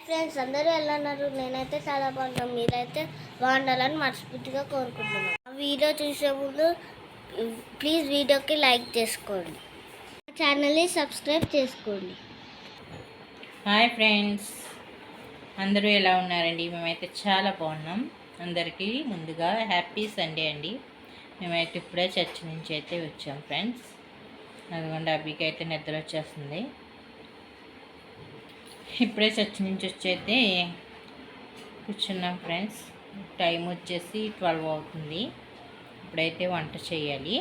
Friends అందరూ ఎలా ఉన్నారు? నేనైతే చాలా బాగున్నాను. మీరైతే బాగుండాలని మనస్ఫూర్తిగా కోరుకుంటున్నాను. ఆ వీడియో చూసే ముందు ప్లీజ్ వీడియోకి లైక్ చేసుకోండి, ఛానల్ని సబ్స్క్రైబ్ చేసుకోండి. హాయ్ ఫ్రెండ్స్, అందరూ ఎలా ఉన్నారండి? మేమైతే చాలా బాగున్నాం. అందరికీ ముందుగా హ్యాపీ సండే అండి. మేమైతే ఇప్పుడే చర్చి నుంచి అయితే వచ్చాం ఫ్రెండ్స్. అదిగోండి అబ్బికి అయితే నిద్ర వచ్చేస్తుంది. ఇప్పుడే చర్చి నుంచి వచ్చి అయితే కూర్చున్నాం ఫ్రెండ్స్. టైం వచ్చేసి 12 అవుతుంది. ఇప్పుడైతే వంట చేయాలి.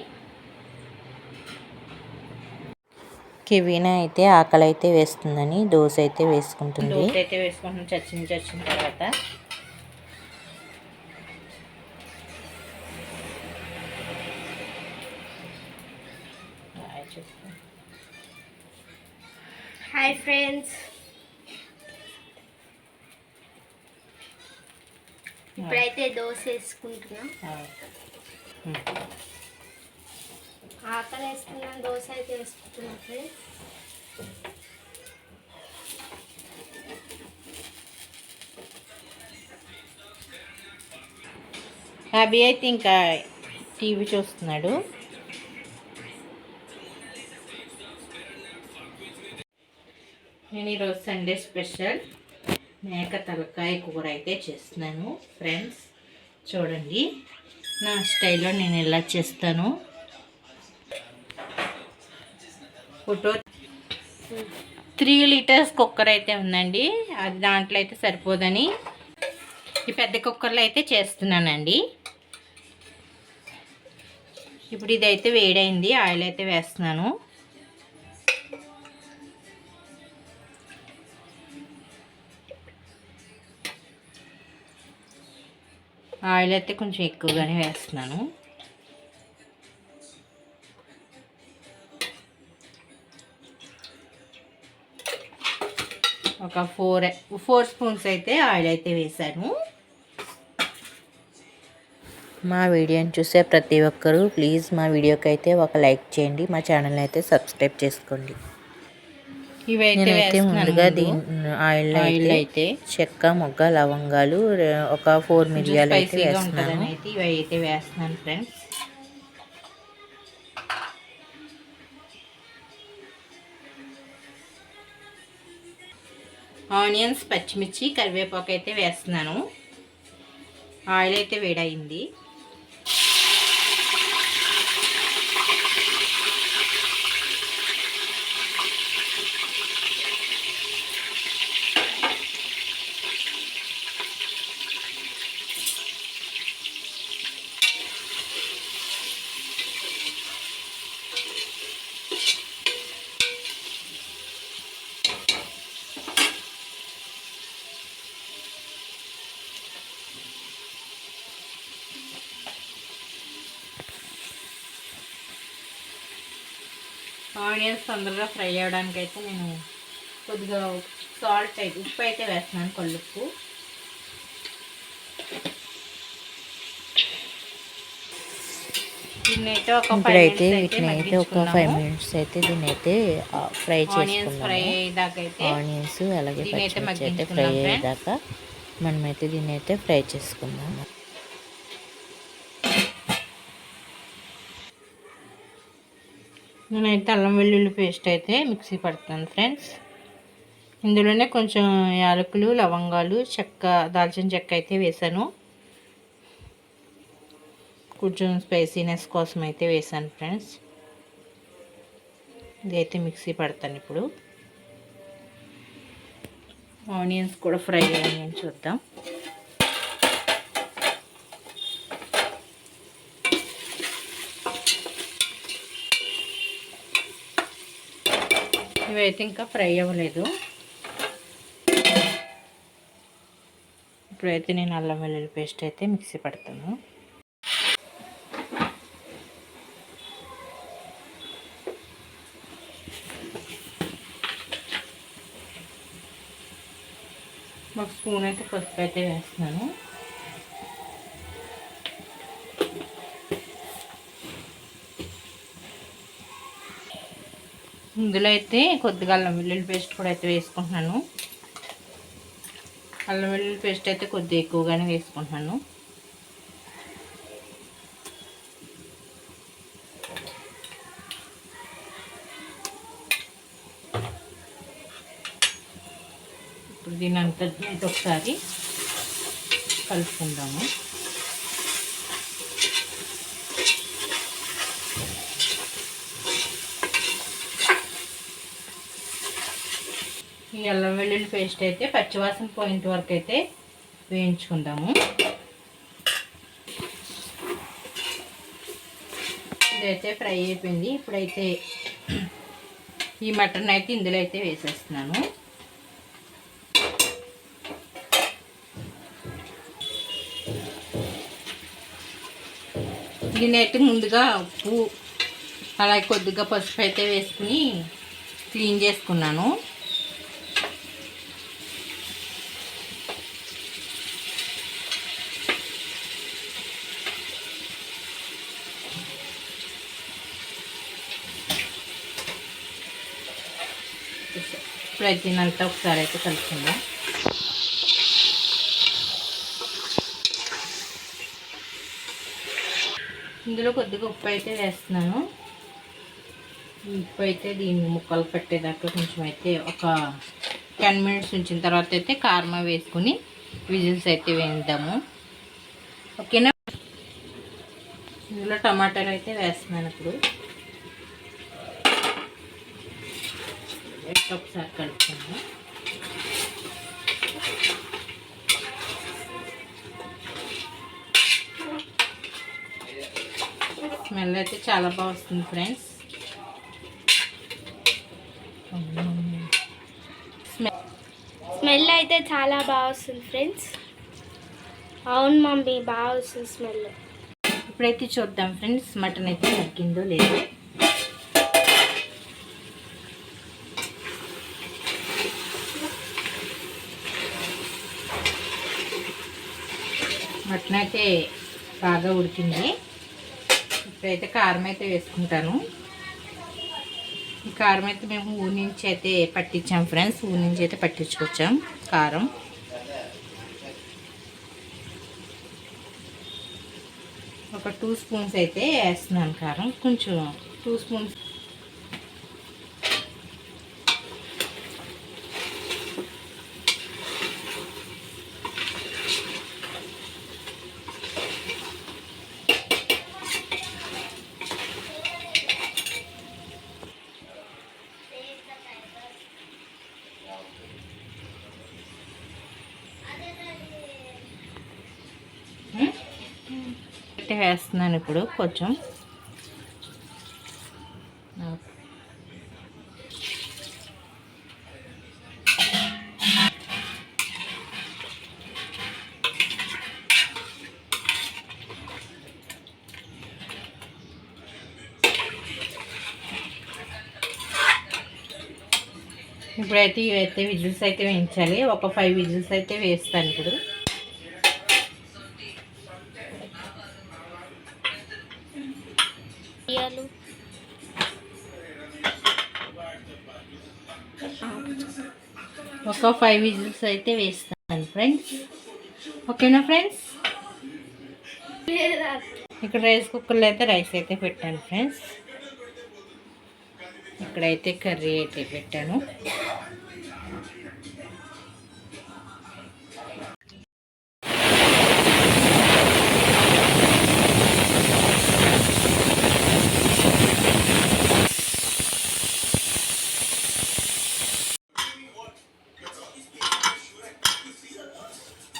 కెవీనా అయితే ఆకలి అయితే వేస్తుందని దోశ అయితే వేసుకుంటుంది. చర్చి నుంచి వచ్చిన తర్వాత హాయ్ ఫ్రెండ్స్, ఇప్పుడైతే దోశ వేసుకుంటున్నాం. ఆకలి వేసుకున్నాం, దోశ అయితే వేసుకుంటున్నాం ఫ్రెండ్స్. అభి అయితే ఇంకా టీవీ చూస్తున్నాడు. నేను ఈరోజు సండే స్పెషల్ మేక తలకాయ కూర అయితే చేస్తున్నాను ఫ్రెండ్స్. చూడండి నా స్టైల్లో నేను ఎలా చేస్తాను. ఫోటో 3 లీటర్స్ కుక్కర్ అయితే ఉందండి. అది దాంట్లో అయితే సరిపోదని ఈ పెద్ద కుక్కర్లో అయితే చేస్తున్నానండి. ఇప్పుడు ఇదైతే వేడైంది, ఆయిల్ అయితే వేస్తున్నాను. ఆయిల్ అయితే కొంచెం ఎక్కువగానే వేస్తున్నాను. ఒక 4 స్పూన్స్ అయితే ఆయిల్ అయితే వేసాను. మా వీడియోని చూసే ప్రతి ఒక్కరూ ప్లీజ్ మా వీడియోకి అయితే ఒక లైక్ చేయండి, మా ఛానల్ని అయితే సబ్స్క్రైబ్ చేసుకోండి. నేనైతే ముందుగా ఆయిల్ అయితే చెక్క, మొగ్గ, లవంగాలు, ఒక 4 మిరియాలు అయితే వేస్తున్నాను. ఇవి అయితే వేస్తున్నాను ఫ్రెండ్స్. ఆనియన్స్, పచ్చిమిర్చి, కరివేపాకు అయితే వేస్తున్నాను. ఆయిల్ అయితే వేడయింది. ఆనియన్స్ తొందరగా ఫ్రై అవ్వడానికి అయితే నేను కొద్దిగా ఉప్పు అయితే వేస్తున్నాను, కల్లుప్పు. ఇప్పుడైతే వీటిని అయితే ఒక 5 మినిట్స్ అయితే దీన్ని అయితే ఫ్రై చేసుకున్నాము. ఆనియన్స్ అలాగే పచ్చిమిర్చి అయితే ఫ్రై అయ్యేదాకా మనమైతే దీన్ని అయితే ఫ్రై చేసుకుందాము. నేనైతే అల్లం వెల్లుల్లి పేస్ట్ అయితే మిక్సీ పడుతున్నాను ఫ్రెండ్స్. ఇందులోనే కొంచెం యాలకులు, లవంగాలు, చెక్క, దాల్చిన చెక్క అయితే వేసాను. కొంచెం స్పైసీనెస్ కోసం అయితే వేసాను ఫ్రెండ్స్. ఇదైతే మిక్సీ పడతాను. ఇప్పుడు ఆనియన్స్ కూడా ఫ్రై అయ్యాయని చూద్దాం. ఇవైతే ఇంకా ఫ్రై అవ్వలేదు. ఇప్పుడైతే నేను అల్లం వెల్లుల్లి పేస్ట్ అయితే మిక్సీ పడతాను. ఒక స్పూన్ అయితే పసుపు అయితే వేస్తున్నాను. ఇందులో అయితే కొద్దిగా అల్లం వెల్లుల్లి పేస్ట్ కూడా అయితే వేసుకుంటున్నాను. అల్లం వెల్లుల్లి పేస్ట్ అయితే కొద్దిగా ఎక్కువగానే వేసుకుంటున్నాను. ఇప్పుడు దీని అంతటి ఒకసారి కలుపుకుందాము. ఈ అల్లం వెల్లుల్లి పేస్ట్ అయితే పచ్చివాసన పోయేంత వరకు అయితే వేయించుకుందాము. ఇదైతే ఫ్రై అయిపోయింది. ఇప్పుడైతే ఈ మటన్ అయితే ఇందులో అయితే వేసేస్తున్నాను. దీనైతే ముందుగా ఉప్పు అలాగే కొద్దిగా పసుపు అయితే వేసుకుని క్లీన్ చేసుకున్నాను. ఇప్పుడైతే దీనంతా ఒకసారి అయితే కలుపుకుందాం. ఇందులో కొద్దిగా ఉప్పు అయితే వేస్తున్నాను. ఉప్పు అయితే దీన్ని ముక్కలు పెట్టేదాకా కొంచెం అయితే ఒక 10 మినిట్స్ ఉంచిన తర్వాత అయితే కారం వేసుకుని విజిల్స్ అయితే వేద్దాము. ఓకేనా. ఇందులో టమాటాలు అయితే వేస్తున్నాను. ఇప్పుడు ఒకసారి కలుపుకుందాం. స్మెల్ అయితే చాలా బాగా వస్తుంది ఫ్రెండ్స్. స్మెల్ అయితే చాలా బాగా వస్తుంది ఫ్రెండ్స్. అవును మమ్మీ, బాగా వస్తుంది స్మెల్. ఇప్పుడైతే చూద్దాం ఫ్రెండ్స్ మటన్ అయితే ఉడికిందో లేదో. మటన్ అయితే బాగా ఉడికింది. ఇప్పుడైతే కారం అయితే వేసుకుంటాను. ఈ కారం అయితే మేము ఊరి నుంచి అయితే పట్టించాం ఫ్రెండ్స్. ఊరి నుంచి అయితే పట్టించుకొచ్చాం కారం. ఒక 2 స్పూన్స్ అయితే వేస్తున్నాను కారం. కొంచెం 2 స్పూన్స్. వేస్తున్నాను ఇప్పుడు కొంచెం. ఇప్పుడైతే ఇవైతే విజిల్స్ అయితే వేయించాలి. ఒక 5 విజిల్స్ అయితే వేస్తాను ఇప్పుడు. ఒక 5 విజిల్స్ అయితే వేస్తాను ఫ్రెండ్స్. ఓకేనా ఫ్రెండ్స్. ఇక్కడ రైస్ కుక్కర్లో అయితే రైస్ అయితే పెట్టాను ఫ్రెండ్స్. ఇక్కడైతే కర్రీ అయితే పెట్టాను.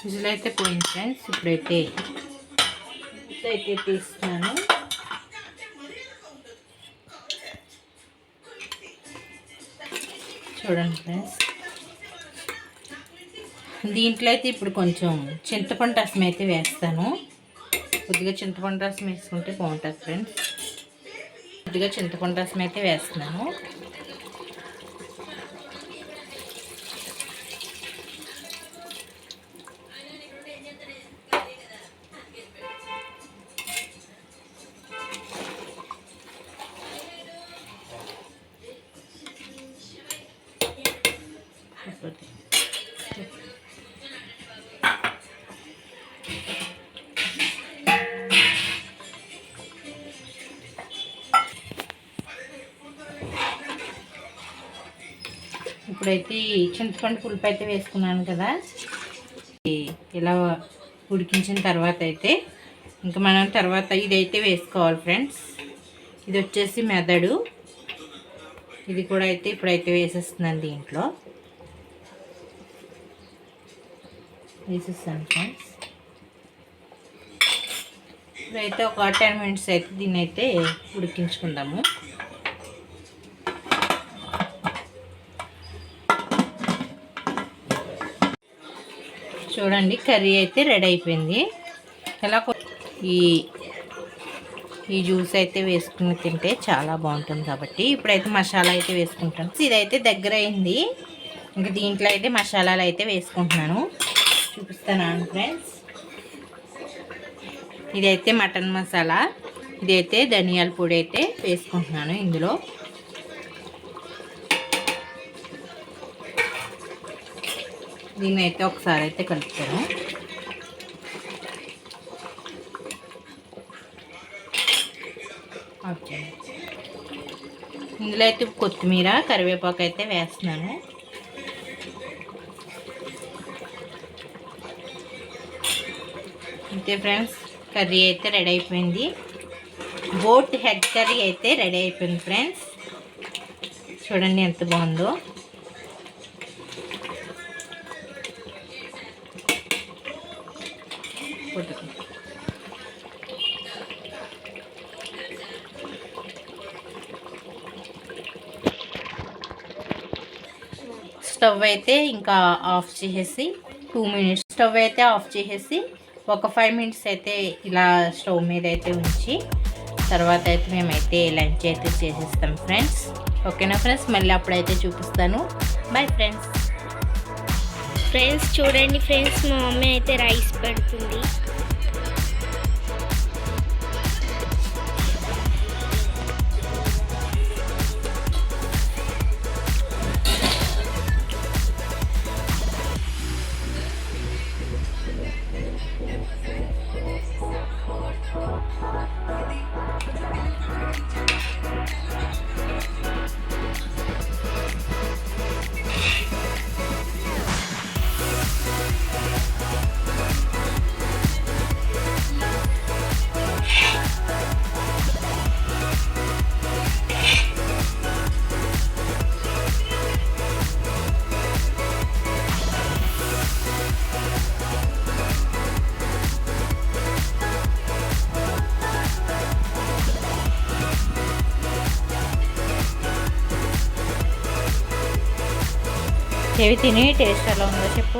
విజిల్ అయితే పోయింది ఫ్రెండ్స్. ఇప్పుడైతే తీస్తున్నాను. చూడండి ఫ్రెండ్స్. దీంట్లో అయితే ఇప్పుడు కొంచెం చింతపండు రసం అయితే వేస్తాను. కొద్దిగా చింతపండు రసం వేసుకుంటే బాగుంటుంది ఫ్రెండ్స్. కొద్దిగా చింతపండు రసం అయితే వేస్తున్నాను. ఇప్పుడైతే చింతపండు పులుపు అయితే వేసుకున్నాను కదా, ఇలా ఉడికించిన తర్వాత అయితే ఇంకా మనం తర్వాత ఇదైతే వేసుకోవాలి ఫ్రెండ్స్. ఇది వచ్చేసి మెదడు, ఇది కూడా అయితే ఇప్పుడైతే వేసేస్తున్నాను, దీంట్లో వేసేస్తాను ఫ్రెండ్స్. ఇప్పుడైతే ఒక 10 మినిట్స్ అయితే దీన్ని అయితే ఉడికించుకుందాము. చూడండి కర్రీ అయితే రెడీ అయిపోయింది. ఇలా ఈ జ్యూస్ అయితే వేసుకుని తింటే చాలా బాగుంటుంది కాబట్టి ఇప్పుడైతే మసాలా అయితే వేసుకుంటాను. ఇదైతే దగ్గర అయింది, ఇంకా దీంట్లో అయితే మసాలాలు అయితే వేసుకుంటున్నాను, చూపిస్తాను ఫ్రెండ్స్. ఇదైతే మటన్ మసాలా, ఇదైతే ధనియాల పొడి అయితే వేసుకుంటున్నాను ఇందులో. దీన్ని అయితే ఒకసారి అయితే కలుపుతాను. ఓకే, ఇందులో అయితే కొత్తిమీర కరివేపాకు అయితే వేస్తున్నాను. అంతే ఫ్రెండ్స్, కర్రీ అయితే రెడీ అయిపోయింది. బోట్ హెడ్ కర్రీ అయితే రెడీ అయిపోయింది ఫ్రెండ్స్. చూడండి ఎంత బాగుందో. స్టవ్ అయితే ఇంకా ఆఫ్ చేసేసి 2 మినిట్స్ స్టవ్ అయితే ఆఫ్ చేసేసి ఒక 5 మినిట్స్ అయితే ఇలా స్టవ్ మీద అయితే ఉంచి తర్వాత అయితే మేమైతే లంచ్ అయితే చేసేస్తాం ఫ్రెండ్స్. ఓకేనా ఫ్రెండ్స్, మళ్ళీ అప్పుడైతే చూపిస్తాను. Bye friends. ఫ్రెండ్స్ చూడండి ఫ్రెండ్స్, మా మమ్మీ అయితే రైస్ పెడుతుంది. ఏవి తిని టేస్ట్ ఎలా ఉందో చెప్పు.